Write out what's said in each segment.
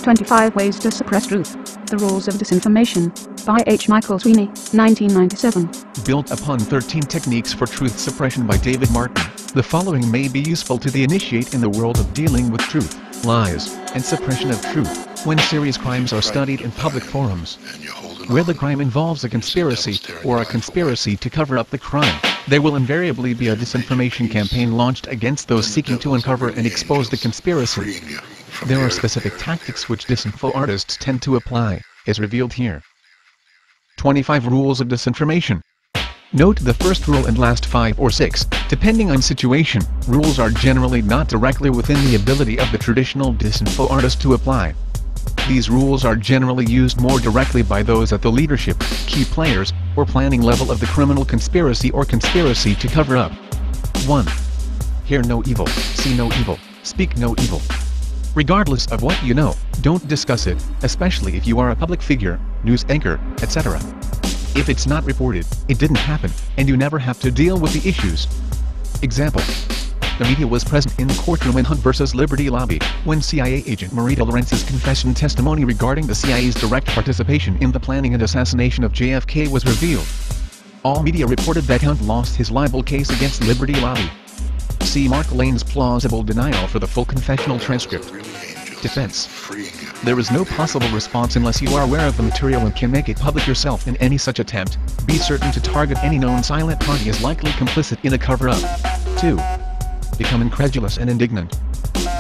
25 Ways to Suppress Truth. The Rules of Disinformation, by H. Michael Sweeney, 1997. Built upon 13 Techniques for Truth Suppression by David Martin, the following may be useful to the initiate in the world of dealing with truth, lies, and suppression of truth, when serious crimes are studied in public forums. Where the crime involves a conspiracy, or a conspiracy to cover up the crime, there will invariably be a disinformation campaign launched against those seeking to uncover and expose the conspiracy. There are specific tactics which disinfo artists tend to apply, as revealed here. 25 Rules of Disinformation. Note the first rule and last 5 or 6, depending on situation. Rules are generally not directly within the ability of the traditional disinfo artist to apply. These rules are generally used more directly by those at the leadership, key players, or planning level of the criminal conspiracy or conspiracy to cover up. 1. Hear no evil, see no evil, speak no evil. Regardless of what you know, don't discuss it, especially if you are a public figure, news anchor, etc. If it's not reported, it didn't happen, and you never have to deal with the issues. Example. The media was present in the courtroom in Hunt vs. Liberty Lobby, when CIA agent Marita Lawrence's confession testimony regarding the CIA's direct participation in the planning and assassination of JFK was revealed. All media reported that Hunt lost his libel case against Liberty Lobby. See Mark Lane's plausible denial for the full confessional transcript. Defense. There is no possible response unless you are aware of the material and can make it public yourself in any such attempt. Be certain to target any known silent party as likely complicit in a cover-up. 2. Become incredulous and indignant.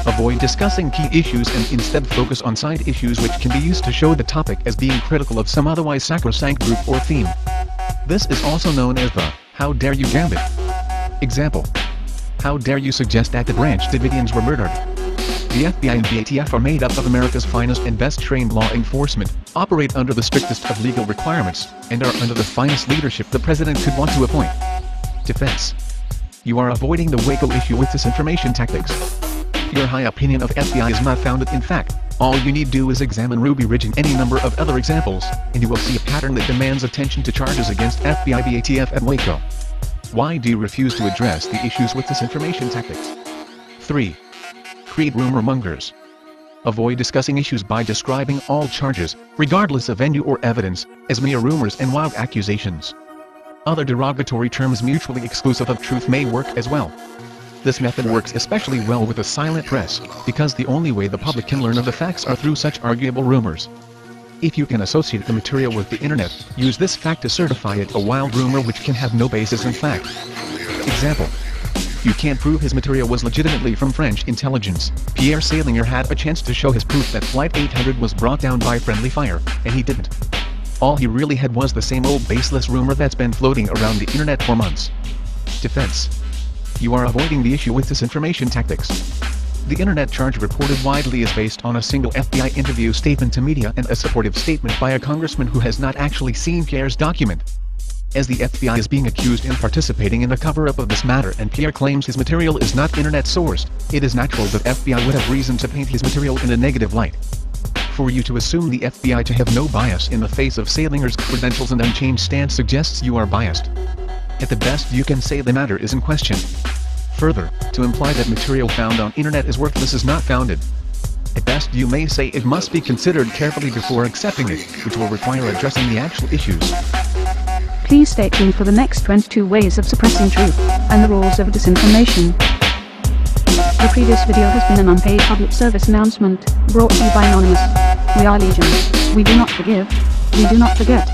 Avoid discussing key issues and instead focus on side issues which can be used to show the topic as being critical of some otherwise sacrosanct group or theme. This is also known as the "How dare you" gambit. Example. How dare you suggest that the Branch Davidians were murdered? The FBI and the ATF are made up of America's finest and best trained law enforcement, operate under the strictest of legal requirements, and are under the finest leadership the president could want to appoint. Defense. You are avoiding the Waco issue with disinformation tactics. Your high opinion of FBI is not founded in fact. All you need do is examine Ruby Ridge and any number of other examples, and you will see a pattern that demands attention to charges against FBI, the ATF, and Waco. Why do you refuse to address the issues with disinformation tactics? 3. Create rumor mongers. Avoid discussing issues by describing all charges, regardless of venue or evidence, as mere rumors and wild accusations. Other derogatory terms mutually exclusive of truth may work as well. This method works especially well with the silent press, because the only way the public can learn of the facts are through such arguable rumors. If you can associate the material with the internet, use this fact to certify it a wild rumor which can have no basis in fact. Example. You can't prove his material was legitimately from French intelligence. Pierre Salinger had a chance to show his proof that Flight 800 was brought down by friendly fire, and he didn't. All he really had was the same old baseless rumor that's been floating around the internet for months. Defense. You are avoiding the issue with disinformation tactics. The internet charge reported widely is based on a single FBI interview statement to media and a supportive statement by a congressman who has not actually seen Pierre's document. As the FBI is being accused in participating in the cover-up of this matter and Pierre claims his material is not internet-sourced, it is natural that FBI would have reason to paint his material in a negative light. For you to assume the FBI to have no bias in the face of Salinger's credentials and unchanged stance suggests you are biased. At the best you can say the matter is in question. Further, to imply that material found on internet is worthless is not founded. At best you may say it must be considered carefully before accepting it, which will require addressing the actual issues. Please stay tuned for the next 22 Ways of Suppressing Truth, and the Rules of Disinformation. The previous video has been an unpaid public service announcement, brought to you by Anonymous. We are Legion. We do not forgive. We do not forget.